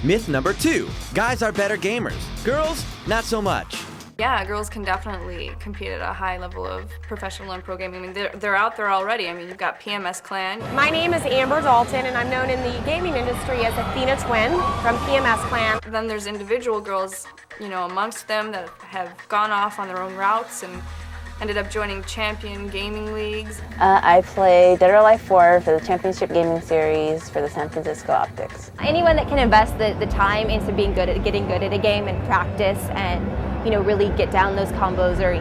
Myth number 2, guys are better gamers. Girls, not so much. Yeah, girls can definitely compete at a high level of professional and pro gaming. I mean, they're out there already. I mean, you've got PMS Clan. My name is Amber Dalton, and I'm known in the gaming industry as Athena Twin from PMS Clan. Then there's individual girls, you know, amongst them that have gone off on their own routes and ended up joining champion gaming leagues. I play Dead or Alive 4 for the Championship Gaming Series for the San Francisco Optics. Anyone that can invest the time into being good at getting good at a game and practice and really get down those combos or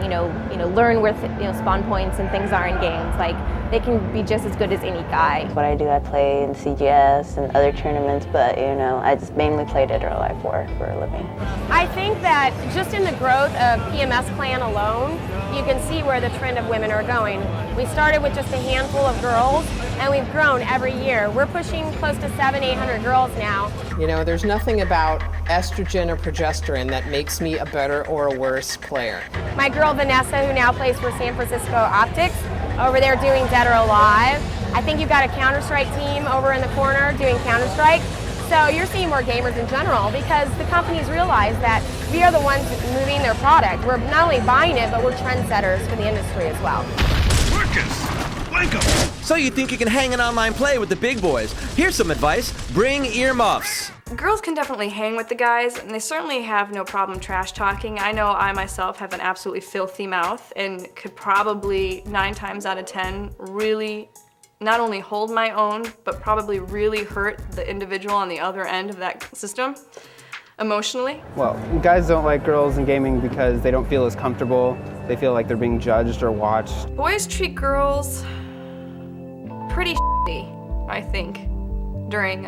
learn where spawn points and things are in games, like they can be just as good as any guy. What I do, I play in CGS and other tournaments, but I just mainly play Dead or Alive 4 for a living. I think that just in the growth of PMS Clan alone, you can see where the trend of women are going. We started with just a handful of girls, and we've grown every year. We're pushing close to 700-800 girls now. There's nothing about estrogen or progesterone that makes me a better or a worse player. My girl Vanessa, who now plays for San Francisco Optics, over there doing Dead or Alive. I think you've got a Counter-Strike team over in the corner doing Counter-Strike. So you're seeing more gamers in general because the companies realize that we are the ones moving their product. We're not only buying it, but we're trendsetters for the industry as well. So you think you can hang an online play with the big boys? Here's some advice. Bring earmuffs. Girls can definitely hang with the guys, and they certainly have no problem trash talking. I know I myself have an absolutely filthy mouth and could probably 9 times out of 10 really not only hold my own, but probably really hurt the individual on the other end of that system emotionally. Well, guys don't like girls in gaming because they don't feel as comfortable. They feel like they're being judged or watched. Boys treat girls pretty shitty, I think, during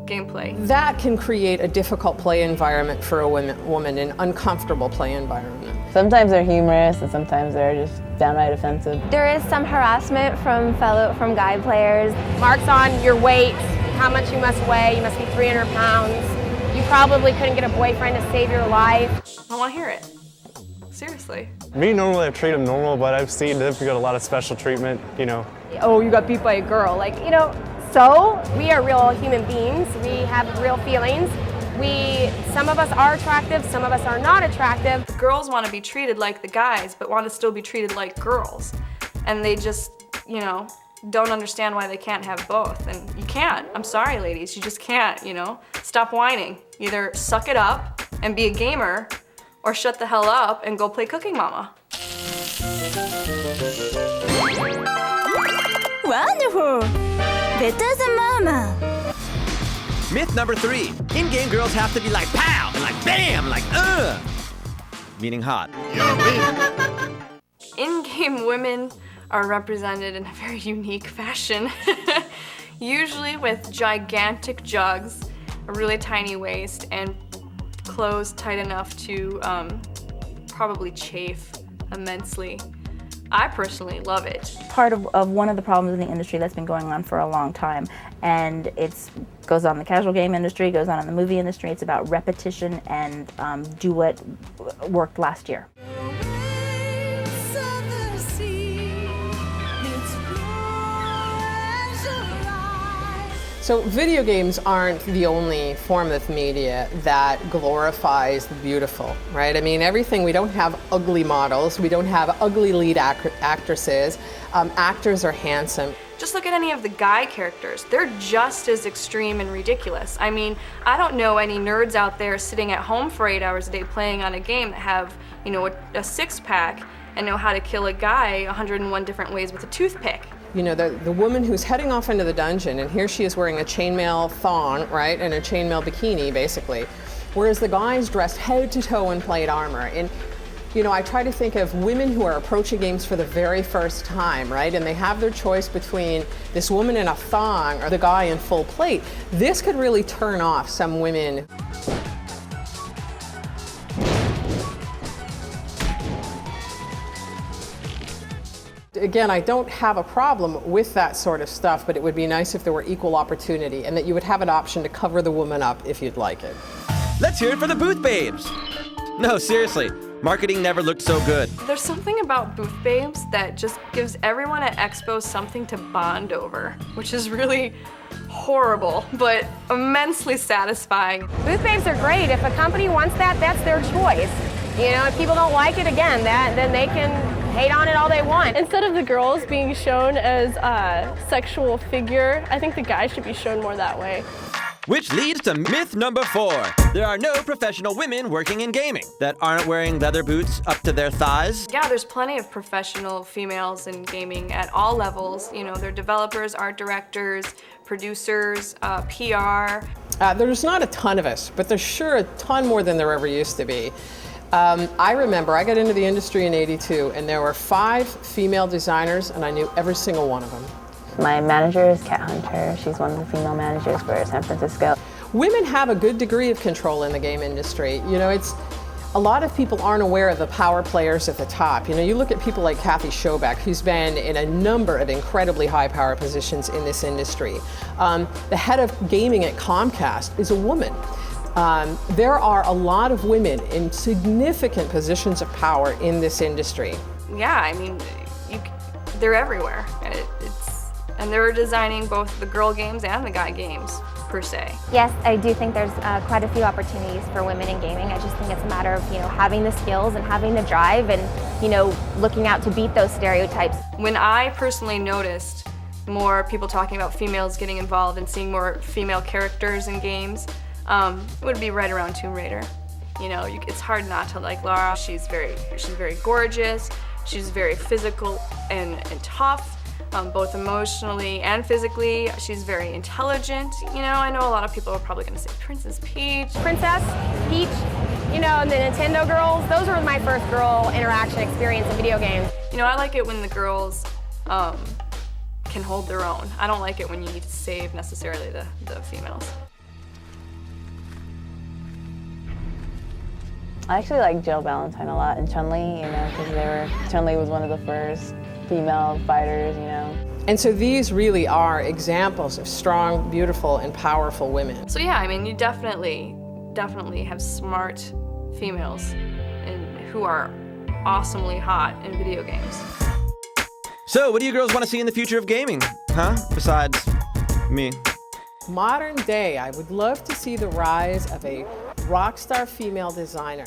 gameplay. That can create a difficult play environment for a woman, an uncomfortable play environment. Sometimes they're humorous and sometimes they're just downright offensive. There is some harassment from guy players. Marks on your weight, how much you must weigh. You must be 300 pounds. You probably couldn't get a boyfriend to save your life. I want to hear it. Seriously. Me, normally I treat them normal, but I've seen that we got a lot of special treatment, Oh, you got beat by a girl. So we are real human beings. We have real feelings. Some of us are attractive, some of us are not attractive. Girls want to be treated like the guys, but want to still be treated like girls. And they just, don't understand why they can't have both. And you can't. I'm sorry, ladies. You just can't, Stop whining. Either suck it up and be a gamer, or shut the hell up and go play Cooking Mama. Wonderful! Better than Mama. Myth number 3, in-game girls have to be like pow and like bam, like meaning hot. In-game women are represented in a very unique fashion. Usually with gigantic jugs, a really tiny waist, and clothes tight enough to probably chafe immensely. I personally love it. Part of one of the problems in the industry that's been going on for a long time, and it goes on in the casual game industry, goes on in the movie industry. It's about repetition and do what worked last year. So video games aren't the only form of media that glorifies the beautiful, right? I mean, we don't have ugly models, we don't have ugly lead actresses. Actors are handsome. Just look at any of the guy characters. They're just as extreme and ridiculous. I mean, I don't know any nerds out there sitting at home for 8 hours a day playing on a game that have, a six-pack and know how to kill a guy 101 different ways with a toothpick. The woman who's heading off into the dungeon, and here she is wearing a chainmail thong, right, and a chainmail bikini, basically, whereas the guy's dressed head to toe in plate armor. And, I try to think of women who are approaching games for the very first time, right, and they have their choice between this woman in a thong or the guy in full plate. This could really turn off some women. Again, I don't have a problem with that sort of stuff, but it would be nice if there were equal opportunity and that you would have an option to cover the woman up if you'd like it. Let's hear it for the booth babes. No, seriously, Marketing never looked so good. There's something about booth babes that just gives everyone at Expo something to bond over, which is really horrible, but immensely satisfying. Booth babes are great. If a company wants that, that's their choice. You know, if people don't like it, again, then they can hate on it all they want. Instead of the girls being shown as a sexual figure, I think the guys should be shown more that way. Which leads to myth number 4. There are no professional women working in gaming that aren't wearing leather boots up to their thighs. Yeah, there's plenty of professional females in gaming at all levels. You know, they're developers, art directors, producers, PR. There's not a ton of us, but there's sure a ton more than there ever used to be. I remember I got into the industry in '82 and there were 5 female designers and I knew every single one of them. My manager is Kat Hunter. She's one of the female managers for San Francisco. Women have a good degree of control in the game industry. You know, a lot of people aren't aware of the power players at the top. You know, you look at people like Kathy Schobeck, who's been in a number of incredibly high power positions in this industry. The head of gaming at Comcast is a woman. There are a lot of women in significant positions of power in this industry. Yeah, I mean, they're everywhere. And they're designing both the girl games and the guy games, per se. Yes, I do think there's quite a few opportunities for women in gaming. I just think it's a matter of, you know, having the skills and having the drive and, you know, looking out to beat those stereotypes. When I personally noticed more people talking about females getting involved and seeing more female characters in games, it would be right around Tomb Raider. You know, it's hard not to like Lara. She's very gorgeous. She's very physical and tough. Both emotionally and physically. She's very intelligent. You know, I know a lot of people are probably gonna say Princess Peach. Princess Peach, you know, and the Nintendo girls, those were my first girl interaction experience in video games. You know, I like it when the girls can hold their own. I don't like it when you need to save necessarily the females. I actually like Jill Valentine a lot and Chun-Li, you know, because Chun-Li was one of the first female fighters, you know. And so these really are examples of strong, beautiful, and powerful women. So yeah, I mean, you definitely have smart females who are awesomely hot in video games. So what do you girls want to see in the future of gaming, huh? Besides me. Modern day, I would love to see the rise of a rock star female designer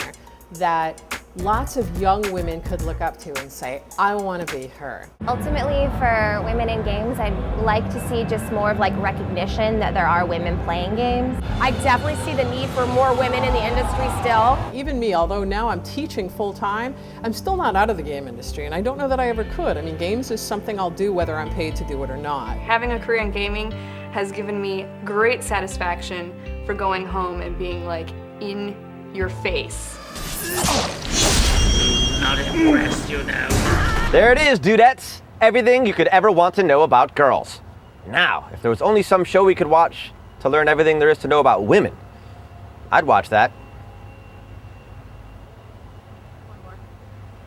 that lots of young women could look up to and say, I want to be her. Ultimately, for women in games, I'd like to see just more of like recognition that there are women playing games. I definitely see the need for more women in the industry still. Even me, although now I'm teaching full time, I'm still not out of the game industry, and I don't know that I ever could. I mean, games is something I'll do whether I'm paid to do it or not. Having a career in gaming has given me great satisfaction for going home and being like in your face. Not impressed, you know. There it is, dudettes. Everything you could ever want to know about girls. Now, if there was only some show we could watch to learn everything there is to know about women, I'd watch that.